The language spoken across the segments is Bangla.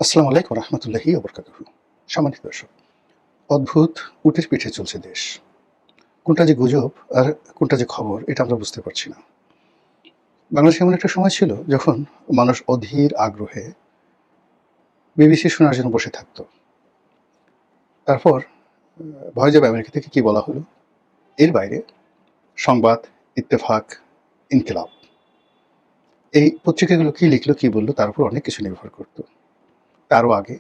আসসালামু আলাইকুম রহমতুল্লাহি ওবরকাতুহু। সম্মানিত দর্শক, অদ্ভুত উটের পিঠে চলছে দেশ। কোনটা যে গুজব আর কোনটা যে খবর এটা আমরা বুঝতে পারছি না। বাংলাদেশে এমন একটা সময় ছিল যখন মানুষ অধীর আগ্রহে বিবিসি শোনার জন্য বসে থাকত। তারপর ভয় যাবে আমেরিকা থেকে কি বলা হলো। এর বাইরে সংবাদ, ইত্তেফাক, ইনকিলাব এই পত্রিকাগুলো কি লিখলো কি বললো তার উপর অনেক কিছু নির্ভর করত। তারও আগে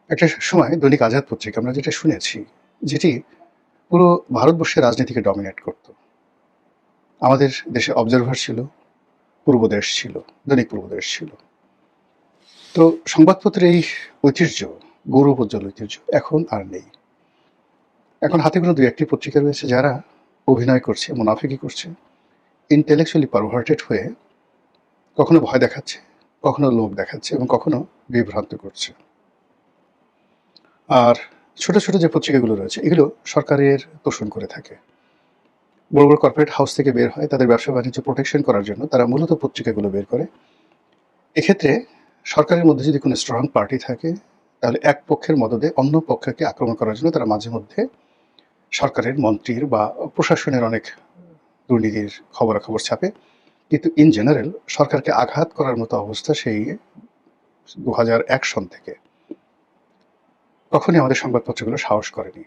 একটা সময় দৈনিক আজাদ পত্রিকা আমরা যেটা শুনেছি, যেটি পুরো ভারতবর্ষের রাজনীতিকে ডমিনেট করত। আমাদের দেশে অবজারভার ছিল, পূর্বদেশ ছিল, দৈনিক পূর্বদেশ ছিল। তো সংবাদপত্রের এই ঐতিহ্য, গৌরবোজ্জ্বল ঐতিহ্য এখন আর নেই। এখন হাতে গোনা দুই একটি পত্রিকা রয়েছে যারা অভিনয় করছে, মুনাফিকি করছে, ইন্টেলেকচুয়ালি পারভার্টেড হয়ে কখনো ভয় দেখাচ্ছে, কখনো লোভ দেখাচ্ছে এবং কখনো বিভ্রান্ত করছে। আর ছোট ছোট যে পত্রিকাগুলো রয়েছে এগুলো সরকারের তোষণ করে থাকে। বড় বড় কর্পোরেট হাউস থেকে বের হয় তাদের ব্যবসা বাণিজ্য প্রোটেকশন করার জন্য তারা মূলত পত্রিকাগুলো বের করে। এক্ষেত্রে সরকারের মধ্যে যদি কোনো স্ট্রং পার্টি থাকে তাহলে এক পক্ষের মদদে অন্য পক্ষকে আক্রমণ করার জন্য তারা মাঝে মধ্যে সরকারের মন্ত্রীর বা প্রশাসনের অনেক দুর্নীতির খবরাখবর ছাপে। কিন্তু ইন জেনারেল সরকারকে আঘাত করার মতো অবস্থা সেই 2001 সন থেকে কখনই আমাদের সংবাদপত্রগুলো সাহস করেনি।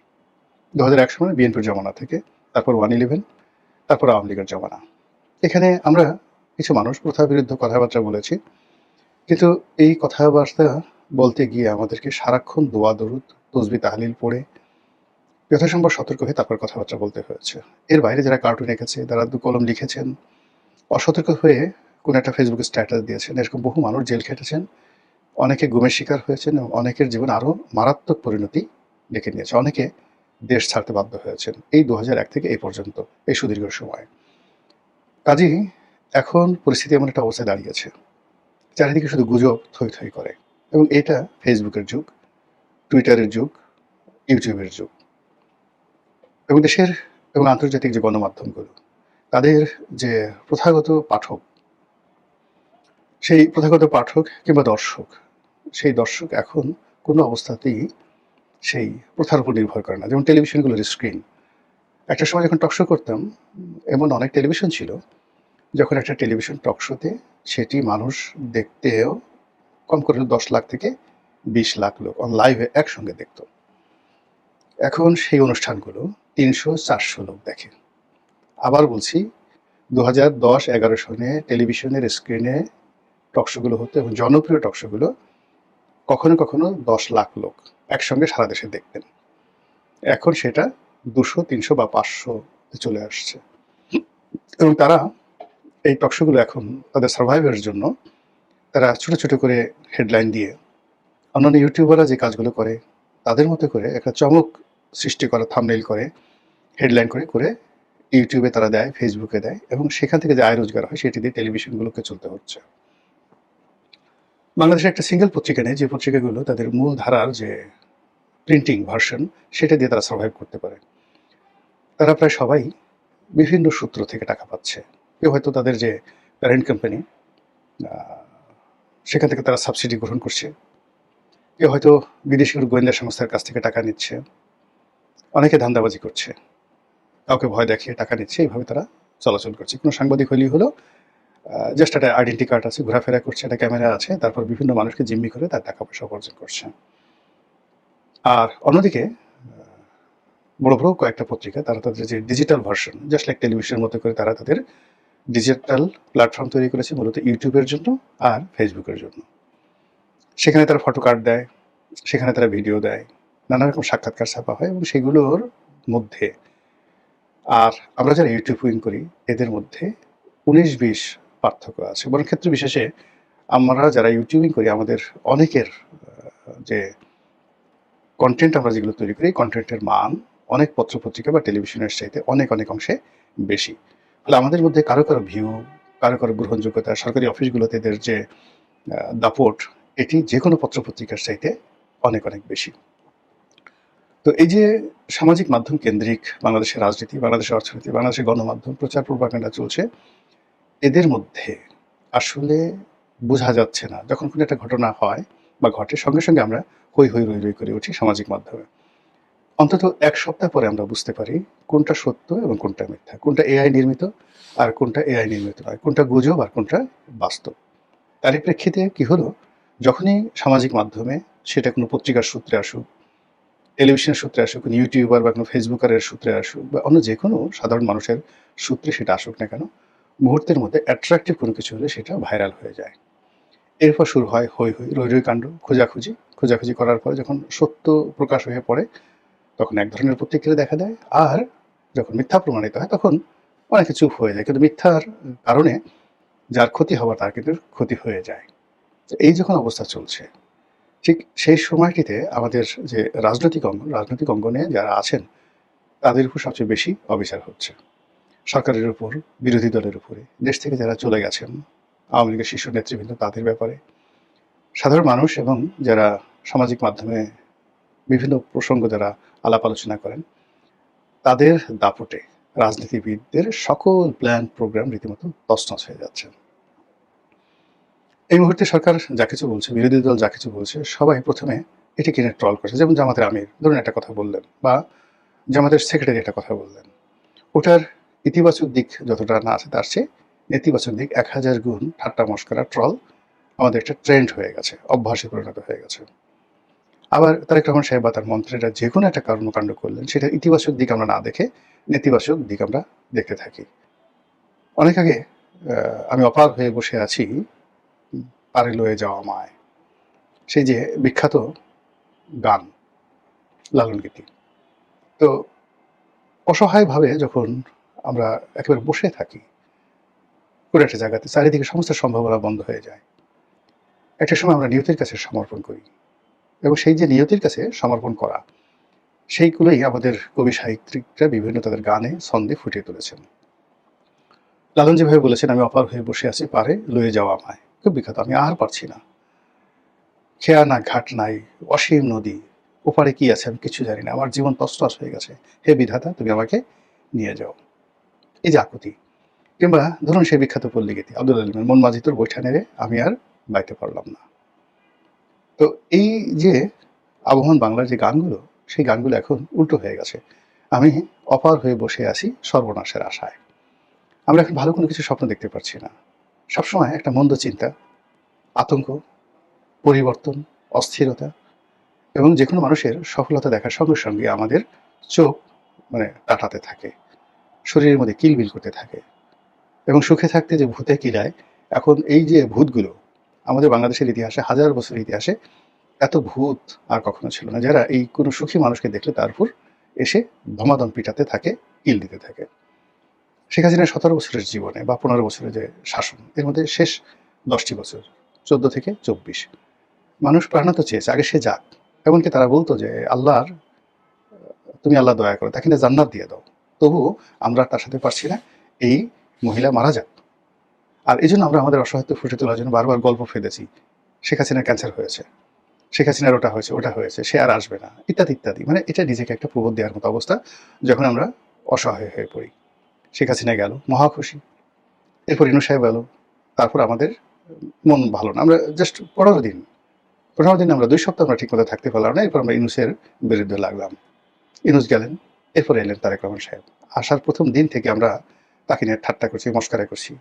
2001 সনে বিএনপির জমানা থেকে, তারপর 111, তারপর আওয়ামী লীগের জমানা। এখানে আমরা কিছু মানুষ প্রথার বিরুদ্ধে কথাবার্তা বলেছি, কিন্তু এই কথাবার্তা বলতে গিয়ে আমাদেরকে সারাক্ষণ দোয়া দরুদ তসবি তাহলিল পড়ে যথাসম্ভব সতর্ক হয়ে তারপর কথাবার্তা বলতে হয়েছে। এর বাইরে যারা কার্টুন এঁকেছে, যারা দু কলম লিখেছেন, অসতর্ক হয়ে কোনো একটা ফেসবুকে স্ট্যাটাস দিয়েছেন, এরকম বহু মানুষ জেল খেটেছেন, অনেকে গুমের শিকার হয়েছেন এবং অনেকের জীবন আরও মারাত্মক পরিণতি ডেকে নিয়েছে। অনেকে দেশ ছাড়তে বাধ্য হয়েছেন এই 2001 থেকে এই পর্যন্ত, এই সুদীর্ঘ সময়। কাজেই এখন পরিস্থিতি এমন একটা অবস্থায় দাঁড়িয়েছে, চারিদিকে শুধু গুজব থই থই করে। এবং এটা ফেসবুকের যুগ, টুইটারের যুগ, ইউটিউবের যুগ। এবং দেশের এবং আন্তর্জাতিক যে গণমাধ্যমগুলো, তাদের যে প্রথাগত পাঠক, সেই প্রথাগত পাঠক কিংবা দর্শক, সেই দর্শক এখন কোনো অবস্থাতেই সেই প্রথার উপর নির্ভর করে না। যেমন টেলিভিশনগুলোর স্ক্রিন। একটা সময় যখন টকশো করতাম, এমন অনেক টেলিভিশন ছিল যখন একটা টেলিভিশন টকশোতে সেটি মানুষ দেখতেও কম করে 10 লাখ থেকে 20 লাখ লোক অন লাইভে একসঙ্গে দেখত। এখন সেই অনুষ্ঠানগুলো 300-400 লোক দেখে। আবার বলছি, 2010-11 সনে টেলিভিশনের স্ক্রিনে টকশোগুলো হতো এবং জনপ্রিয় টকশোগুলো কখনো কখনো 10 লাখ লোক একসঙ্গে সারা দেশে দেখতেন। এখন সেটা 200, 300 বা 500 চলে আসছে। এবং তারা এই টকশোগুলো এখন তাদের সার্ভাইভের জন্য তারা ছোট ছোট করে হেডলাইন দিয়ে অন্যান্য ইউটিউবাররা যে কাজগুলো করে তাদের মতো করে একটা চমক সৃষ্টি করা, থাম্বনেইল করে, হেডলাইন করে করে ইউটিউবে তারা দেয়, ফেসবুকে দেয় এবং সেখান থেকে যে আয় রোজগার হয় সেটি দিয়ে টেলিভিশনগুলোকে চলতে হচ্ছে। বাংলাদেশে একটা সিঙ্গেল পত্রিকা নেই যে পত্রিকাগুলো তাদের মূল ধারার যে প্রিন্টিং ভার্সন সেটা দিয়ে তারা সার্ভাইভ করতে পারে। তারা প্রায় সবাই বিভিন্ন সূত্র থেকে টাকা পাচ্ছে। কেউ হয়তো তাদের যে প্যারেন্ট কোম্পানি, সেখান থেকে তারা সাবসিডি গ্রহণ করছে, কেউ হয়তো বিদেশি কোনো গোয়েন্দা সংস্থার কাছ থেকে টাকা নিচ্ছে, অনেকে ধান্দাবাজি করছে, কাউকে ভয় দেখিয়ে টাকা নিচ্ছে, এইভাবে তারা চলাচল করছে। কোনো সাংবাদিক হলেই হলো জাস্ট একটা আইডেন্টি কার্ড আছে, ঘোরাফেরা করছে, একটা ক্যামেরা আছে, তারপর বিভিন্ন মানুষকে জিম্মি করে তার টাকা পয়সা উপার্জন করছে। আর অন্যদিকে বড় বড় কয়েকটা পত্রিকা তারা তাদের যে ডিজিটাল ভার্সন, জাস্ট লাইক টেলিভিশনের মতো করে তারা তাদের ডিজিটাল প্ল্যাটফর্ম তৈরি করেছে মূলত ইউটিউবের জন্য আর ফেসবুকের জন্য। সেখানে তারা ফটো কার্ড দেয়, সেখানে তারা ভিডিও দেয়, নানা রকম সাক্ষাৎকার ছাপা হয় এবং সেগুলোর মধ্যে আর আমরা যারা ইউটিউবিং করি এদের মধ্যে 19-20 পার্থক্য আছে। বরং ক্ষেত্র বিশেষে আমরা যারা ইউটিউবিং করি আমাদের অনেকের যে কন্টেন্ট আমরা যেগুলো তৈরি করি, কন্টেন্টের মান অনেক পত্রপত্রিকা বা টেলিভিশনের চাইতে অনেক অনেক অংশে বেশি। ফলে আমাদের মধ্যে কারো কারো ভিউ, কারো কারো গ্রহণযোগ্যতা, সরকারি অফিসগুলোতে এদের যে দাপট, এটি যে কোনো পত্রপত্রিকার চাইতে অনেক অনেক বেশি। তো এই যে সামাজিক মাধ্যম কেন্দ্রিক বাংলাদেশের রাজনীতি, বাংলাদেশের অর্থনীতি, বাংলাদেশের গণমাধ্যম, প্রচার প্রপাগান্ডা চলছে, এদের মধ্যে আসলে বোঝা যাচ্ছে না যখন কোনো একটা ঘটনা হয় বা ঘটে, সঙ্গে সঙ্গে আমরা হই হই রই রই করে উঠি সামাজিক মাধ্যমে। অন্তত ১ সপ্তাহ পরে আমরা বুঝতে পারি কোনটা সত্য এবং কোনটা মিথ্যা, কোনটা এআই নির্মিত আর কোনটা এআই নির্মিত নয়, কোনটা গুজব আর কোনটা বাস্তব। তারই প্রেক্ষিতে কি হলো, যখনই সামাজিক মাধ্যমে, সেটা কোনো পত্রিকার সূত্রে আসুক, টেলিভিশনের সূত্রে আসুক, কোনো ইউটিউবার বা কোনো ফেসবুকারের সূত্রে আসুক বা অন্য যেকোনো সাধারণ মানুষের সূত্রে সেটা আসুক না কেন, মুহূর্তের মধ্যে অ্যাট্রাকটিভ কোনো কিছু হলে সেটা ভাইরাল হয়ে যায়। এরপর শুরু হয় হৈ হৈ, রৈ রৈ কাণ্ড, খোঁজাখুঁজি। খোঁজাখুঁজি করার পরে যখন সত্য প্রকাশ হয়ে পড়ে, তখন এক ধরনের প্রতিক্রিয়া দেখা দেয়। আর যখন মিথ্যা প্রমাণিত হয়, তখন অনেকে চুপ হয়ে যায়। কিন্তু মিথ্যার কারণে যার ক্ষতি হওয়ার তার কিন্তু ক্ষতি হয়ে যায়। তো এই যখন অবস্থা চলছে, ঠিক সেই সময়টিতে আমাদের যে রাজনৈতিক অঙ্গনে যারা আছেন, তাদের উপর সবচেয়ে বেশি অবিচার হচ্ছে। সরকারের উপর, বিরোধী দলের উপরে, দেশ থেকে যারা চলে গেছেন, আওয়ামী লীগের শীর্ষ নেতৃবৃন্দ, তাদের ব্যাপারে, সাধারণ মানুষ এবং যারা সামাজিক মাধ্যমে বিভিন্ন প্রসঙ্গ যারা আলাপ আলোচনা করেন, তাদের দাপটে রাজনীতিবিদদের সকল প্ল্যান প্রোগ্রাম রীতিমতো তছনছ হয়ে যাচ্ছে। এই মুহূর্তে সরকার যা কিছু বলছে, বিরোধী দল যা কিছু বলছে, সবাই প্রথমে এটিকে নিয়ে ট্রল করছে। যেমন জামাতের আমির ধরুন একটা কথা বললেন, বা জামাতের সেক্রেটারি একটা কথা বললেন, ওটার ইতিবাচক দিক যতটা না আছে, তার চেয়ে নেতিবাচক দিক ১০০০ গুণ ঠাট্টা মশকরা, ট্রল আমাদের একটা ট্রেন্ড হয়ে গেছে, অভ্যাসে পরিণত হয়ে গেছে। আবার তারেক রহমান সাহেব বা তার মন্ত্রীরা যে কোনো একটা কর্মকাণ্ড করলেন, সেটার ইতিবাচক দিক আমরা না দেখে নেতিবাচক দিক আমরা দেখতে থাকি। অনেক আগে আমি অপার হয়ে বসে আছি, পারে লয়ে যাওয়া মায়, সেই যে বিখ্যাত গান, লালন গীতি। তো অসহায়ভাবে যখন আমরা একেবারে বসে থাকি কোনো একটা জায়গাতে, চারিদিকে সমস্ত সম্ভাবনা বন্ধ হয়ে যায়, একটা সময় আমরা নিয়তির কাছে সমর্পণ করি, এবং সেই যে নিয়তির কাছে সমর্পণ করা, সেইগুলোই আমাদের কবি সাহিত্যিকরা বিভিন্ন তাদের গানে ছন্দে ফুটিয়ে তুলেছেন। লালন যেভাবে বলেছেন, আমি অপার হয়ে বসে আছি, পারে লয়ে যাওয়া আমায়, খুব বিখ্যাত। আমি আর পারছি না, খেয়া না ঘাট নাই, অসীম নদী, ওপারে কি আছে আমি কিছু জানি না, আমার জীবন তছনছ হয়ে গেছে, হে বিধাতা তুমি আমাকে নিয়ে যাও। এই যে আকুতি। কিংবা ধরুন সেই বিখ্যাত পল্লী গীতি আব্দুল আলিমের, মন মাঝি তোর বৈঠা নেড়ে আমি আর বাইতে পারলাম না। তো এই যে আবহমান বাংলার যে গানগুলো, সেই গানগুলো এখন উল্টো হয়ে গেছে। আমি অপার হয়ে বসে আছি সর্বনাশের আশায়। আমরা এখন ভালো কোনো কিছু স্বপ্ন দেখতে পারছি না। সবসময় একটা মন্দ চিন্তা, আতঙ্ক, পরিবর্তন, অস্থিরতা, এবং যেকোনো মানুষের সফলতা দেখার সঙ্গে সঙ্গে আমাদের চোখ টাটাতে থাকে, শরীরের মধ্যে কিলবিল করতে থাকে, এবং সুখে থাকতে যে ভূতে কিলায়। এখন এই যে ভূতগুলো, আমাদের বাংলাদেশের ইতিহাসে, হাজার বছরের ইতিহাসে এত ভূত আর কখনো ছিল না, যারা এই কোনো সুখী মানুষকে দেখলে তার উপর এসে ধমাধম পিটাতে থাকে, কিল দিতে থাকে। শেখ হাসিনার ১৭ বছরের জীবনে বা ১৫ বছরের যে শাসন, এর মধ্যে শেষ ১০টি বছর, ১৪ থেকে ২৪, মানুষ প্রাণান্ত চেয়েছে আগে সে যাক। এমনকি তারা বলতো যে আল্লাহর, তুমি আল্লাহ দয়া করো, তাকে জান্নাত দিয়ে দাও, তবুও আমরা তার সাথে পারছি না, এই মহিলা মারা যাক। আর এই জন্য আমরা আমাদের অসহায়ত্ব ফুটে তোলার জন্য বারবার গল্প ফেলেছি, শেখ হাসিনার ক্যান্সার হয়েছে, শেখ হাসিনার ওটা হয়েছে, ওটা হয়েছে, সে আর আসবে না, ইত্যাদি ইত্যাদি। এটা নিজেকে একটা প্রবোধ দেওয়ার মতো অবস্থা, যখন আমরা অসহায় হয়ে পড়ি। শেখ হাসিনা গেল, মহা খুশি। এরপর ইনু সাহেব গেল, তারপর আমাদের মন ভালো না। আমরা জাস্ট ১৫ দিন আমরা ২ সপ্তাহ আমরা ঠিকমতো থাকতে পারলাম না। এরপর আমরা ইনুসের বিরুদ্ধে লাগলাম। ইনুস গেলেন, এরপরে এলেন তারেক রহমান সাহেব। আসার প্রথম দিন থেকে আমরা তাকে নিয়ে ঠাট্টা করছি, মস্কারা করছি।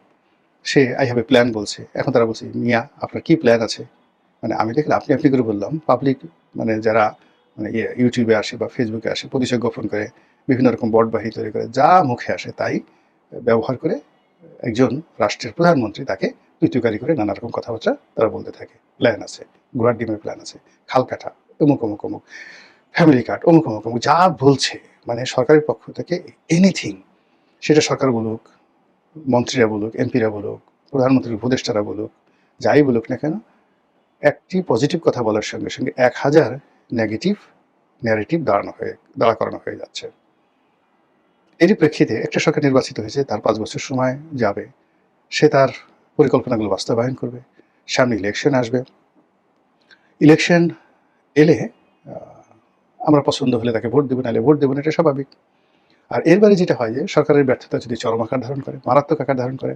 Say I have a plan বলছে, এখন তারা বলছে মিয়া আপনার কি প্ল্যান আছে? আমি দেখলে আপনি আপনি করে বললাম, পাবলিক যারা ইউটিউবে আসে বা ফেসবুকে আসে, পরিচয় গোপন করে বিভিন্ন রকম বট বাহিনী তৈরি করে, যা মুখে আসে তাই ব্যবহার করে একজন রাষ্ট্রের প্রধানমন্ত্রী তাকে তুইতুকারি করে নানা রকম কথাবার্তা তারা বলতে থাকে। প্ল্যান আছে, ঘোড়ার ডিমের প্ল্যান আছে, খাল কাটা, অমুক অমুক অমুক, ফ্যামিলি কার্ড, অমুক অমুক অমুক, যা বলছে সরকারের পক্ষ থেকে এনিথিং, সেটা সরকার বলুক, মন্ত্রীরা বলুক, এমপিরা বলুক, প্রধানমন্ত্রীর উপদেষ্টারা বলুক, যাই বলুক না কেন, একটি পজিটিভ কথা বলার সঙ্গে সঙ্গে ১০০০ নেগেটিভ ন্যারেটিভ দাঁড়া করানো হয়ে যাচ্ছে। এরই প্রেক্ষিতে একটা সরকার নির্বাচিত হয়েছে, তার ৫ বছর সময় যাবে, সে তার পরিকল্পনাগুলো বাস্তবায়ন করবে। সামনে ইলেকশন আসবে, ইলেকশন এলে আমরা পছন্দ হলে তাকে ভোট দেবো, নাহলে ভোট দেবো না, এটা স্বাভাবিক। আর এরবারে যেটা হয় যে সরকারের ব্যর্থতা যদি চরম আকার ধারণ করে, মারাত্মক আকার ধারণ করে,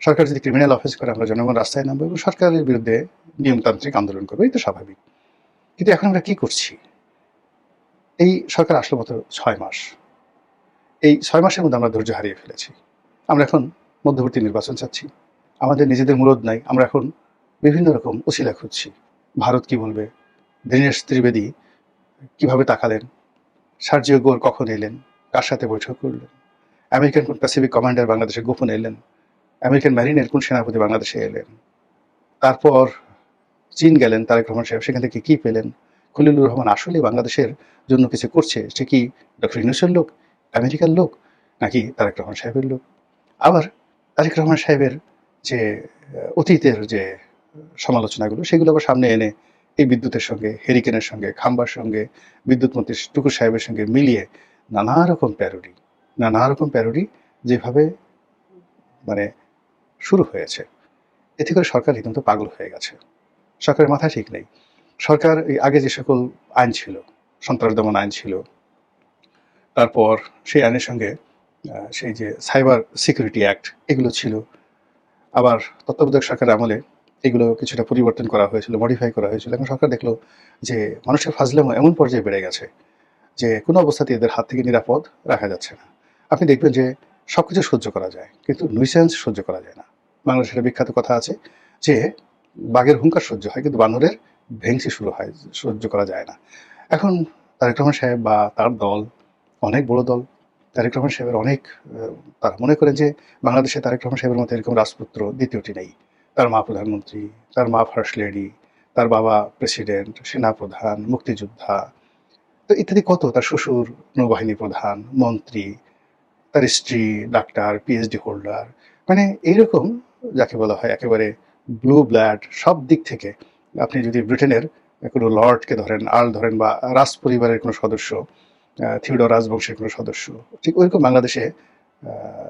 সরকার যদি ক্রিমিনাল অফেন্স করে আমরা জনগণ রাস্তায় নামবো এবং সরকারের বিরুদ্ধে নিয়মতান্ত্রিক আন্দোলন করবো, এই তো স্বাভাবিক। কিন্তু এখন আমরা কি করছি? এই সরকার আসলো মাত্র 6 মাস। এই 6 মাসের মধ্যে আমরা ধৈর্য হারিয়ে ফেলেছি। আমরা এখন মধ্যবর্তী নির্বাচন চাচ্ছি। আমাদের নিজেদের মুরদ নাই। আমরা এখন বিভিন্ন রকম উছিলা খুঁজছি। ভারত কি বলবে? দীনেশ ত্রিবেদী কিভাবে তাকালেন? সার্জিও গোর কখন এলেন? কার সাথে বৈঠক করলেন? আমেরিকান কোন প্যাসিফিক কমান্ডার বাংলাদেশে গোপন এলেন? আমেরিকান ম্যারিনের কোন সেনাপতি বাংলাদেশে এলেন? তারপর চীন গেলেন তারেক রহমান সাহেব, সেখান থেকে কি পেলেন? খলিলুর রহমান আসলে বাংলাদেশের জন্য কিছু করছে, সে কি ডক্টর ইউনূসের লোক, আমেরিকার লোক, নাকি তারেক রহমান সাহেবের লোক? আবার তারেক রহমান সাহেবের যে অতীতের যে সমালোচনাগুলো, সেগুলো আবার সামনে এনে এই বিদ্যুতের সঙ্গে, হেরিকেনের সঙ্গে, খাম্বার সঙ্গে, বিদ্যুৎ মন্ত্রী টুকুর সাহেবের সঙ্গে মিলিয়ে নানা রকম প্যারোডি যেভাবে মানে শুরু হয়েছে, এতে করে সরকার রীতিমতো পাগল হয়ে গেছে। সরকারের মাথা ঠিক নেই। সরকার এই আগে যে সকল আইন ছিল, সন্ত্রাস দমন আইন ছিল, তারপর সেই আইনের সঙ্গে সেই যে সাইবার সিকিউরিটি অ্যাক্ট, এগুলো ছিল। আবার তত্ত্বাবধায়ক সরকারের আমলে এগুলো কিছুটা পরিবর্তন করা হয়েছিল, মডিফাই করা হয়েছিল। এখন সরকার দেখলো যে মানুষের ফাজলামো এমন পর্যায়ে বেড়ে গেছে যে কোনো অবস্থাতেই এদের হাত থেকে নিরাপদ রাখা যাচ্ছে না। আপনি দেখবেন যে সবকিছু সহ্য করা যায়, কিন্তু নুইসেন্স সহ্য করা যায় না। বাংলাদেশের একটা বিখ্যাত কথা আছে যে বাঘের হুঙ্কার সহ্য হয়, কিন্তু বানরের ভেংসি শুরু হয়, সহ্য করা যায় না। এখন তারেক রহমান সাহেব বা তার দল, অনেক বড় দল, তারেক রহমান সাহেবের অনেক তারা মনে করেন যে বাংলাদেশে তারেক রহমান সাহেবের মতো এরকম রাজপুত্র দ্বিতীয়টি নেই। তার মা প্রধানমন্ত্রী, তার মা ফার্স্ট লেডি, তার বাবা প্রেসিডেন্ট, সেনাপ্রধান, মুক্তিযোদ্ধা, তো ইত্যাদি কত, তার শ্বশুর নৌবাহিনী প্রধান, মন্ত্রী, তার স্ত্রী ডাক্তার, পিএইচডি হোল্ডার, মানে এইরকম যাকে বলা হয় একেবারে ব্লু ব্লাড সব দিক থেকে। আপনি যদি ব্রিটেনের কোনো লর্ডকে ধরেন, আর্ল ধরেন, বা রাজ পরিবারের কোনো সদস্য, থিওডর রাজবংশের কোনো সদস্য, ঠিক ওইরকম বাংলাদেশে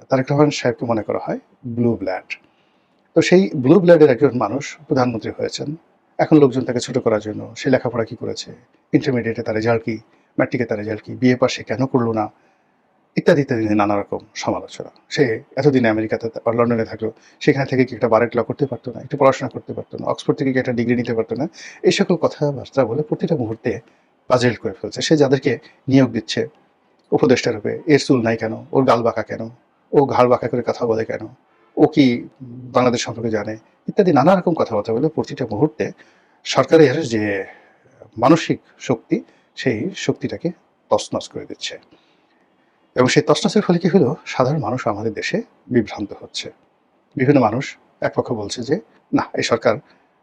তারেক রহমান সাহেবকে মনে করা হয় ব্লু ব্লাড। তো সেই ব্লু ব্লাডের একজন মানুষ প্রধানমন্ত্রী হয়েছেন। এখন লোকজন তাকে ছোট করার জন্য সে লেখাপড়া কি করেছে, ইন্টারমিডিয়েটে তার রেজাল্ট কি, ম্যাট্রিকে তার রেজাল্ট কি, বিএ পাস সে কেন করলো না, ইত্যাদি ইত্যাদি নানা রকম সমালোচনা। সে এতদিনে আমেরিকাতে বা লন্ডনে থাকলো, সেখানে থেকে কি একটা বারেট ল করতে পারতো না, একটু পড়াশোনা করতে পারতো না, অক্সফোর্ড থেকে কি একটা ডিগ্রি নিতে পারতো না? এই সকল কথাবার্তা বলে প্রতিটা মুহূর্তে পাজেল করে ফেলছে। সে যাদেরকে নিয়োগ দিচ্ছে উপদেষ্টা রূপে, এর চুল নাই কেন, ওর গাল বাঁকা কেন, ও ঘাড় বাঁকা করে কথা বলে কেন, ও কি বাংলাদেশ সম্পর্কে জানে, ইত্যাদি নানা রকম কথাবার্তা বলে প্রতিটা মুহূর্তে সরকারের যে মানসিক শক্তি, সেই শক্তিটাকে তছনছ করে দিচ্ছে। এবং সেই তছনছের ফলে কি হলো, সাধারণ মানুষ আমাদের দেশে বিভ্রান্ত হচ্ছে। বিভিন্ন মানুষ একপক্ষ বলছে যে না, এই সরকার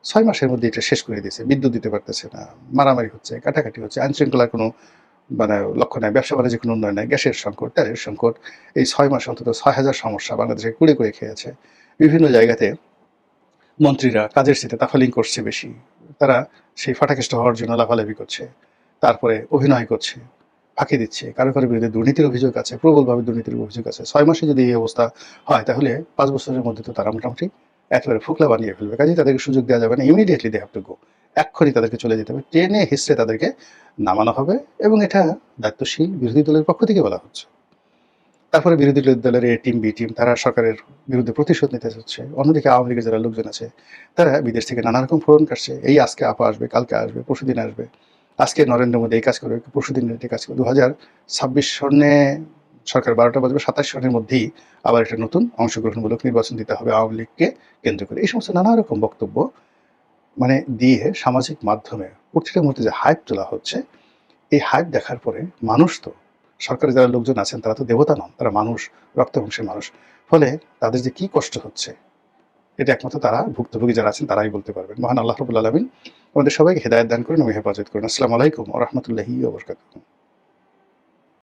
6 মাসের মধ্যে এটা শেষ করে দিয়েছে, বিদ্যুৎ দিতে পারতেছে না, মারামারি হচ্ছে, কাটাকাটি হচ্ছে, আইন শৃঙ্খলার কোনো লক্ষ্য নাই, ব্যবসা বাণিজ্যের কোনো উন্নয়ন নাই, গ্যাসের সংকট, তেলের সংকট, এই 6 মাসে অন্তত 6,000 সমস্যা বাংলাদেশে কুড়ে কুড়ে খেয়েছে। বিভিন্ন জায়গাতে মন্ত্রীরা কাজের চেয়ে তাফালিং করছে বেশি, তারা সেই ফাটাকেষ্ট হওয়ার জন্য লাফালাফি করছে, তারপরে অভিনয় করছে, ফাঁকি দিচ্ছে, কারো কারো বিরুদ্ধে দুর্নীতির অভিযোগ আছে, প্রবলভাবে দুর্নীতির অভিযোগ আছে। 6 মাসে যদি এই অবস্থা হয়, তাহলে 5 বছরের মধ্যে তো তারা মোটামুটি একেবারে ফোকলা বানিয়ে ফেলবে। কাজেই তাদেরকে সুযোগ দেওয়া যাবে না, immediately they have to go, এক্ষুনি তাদেরকে চলে যেতে হবে, টেনে হিসড়ে তাদেরকে নামানো হবে। এবং এটা দায়িত্বশীল বিরোধী দলের পক্ষ থেকে বলা হচ্ছে। তারপরে বিরোধী দলের এ টিম বি টিম, তারা সরকারের বিরুদ্ধে প্রতিশোধ নিতে চাচ্ছে। অন্যদিকে আওয়ামী লীগের যারা লোকজন আছে, তারা বিদেশ থেকে নানা রকম ফোরন কাটছে, এই আজকে আপা আসবে, কালকে আসবে, পরশুদিন আসবে, আজকে নরেন্দ্র মোদী এই কাজ করবে, পরশুদিন এই কাজ করবে। 2026 সনে সরকার 12টা বাজবে, 27 সনের মধ্যেই আবার একটা নতুন অংশগ্রহণমূলক নির্বাচন দিতে হবে আওয়ামী লীগকে কেন্দ্র করে। এই সমস্ত নানা রকম বক্তব্য দিয়ে সামাজিক মাধ্যমে প্রতিটা মুহূর্তে যে হাইপ তোলা হচ্ছে, এই হাইপ দেখার পরে মানুষ তো, সরকারের যারা লোকজন আছেন তারা তো দেবতা নন, তারা মানুষ, রক্তবংশের মানুষ। ফলে তাদের যে কি কষ্ট হচ্ছে, এটা একমাত্র তারা, ভুক্তভোগী যারা আছেন, তারাই বলতে পারবেন। মহান আল্লাহ রাব্বুল আলামিন আমাদের সবাইকে হেদায়েত দান করুন এবং হেফাজত করুন। আসসালামু আলাইকুম ওয়া রাহমাতুল্লাহি ওয়া বারাকাতুহু।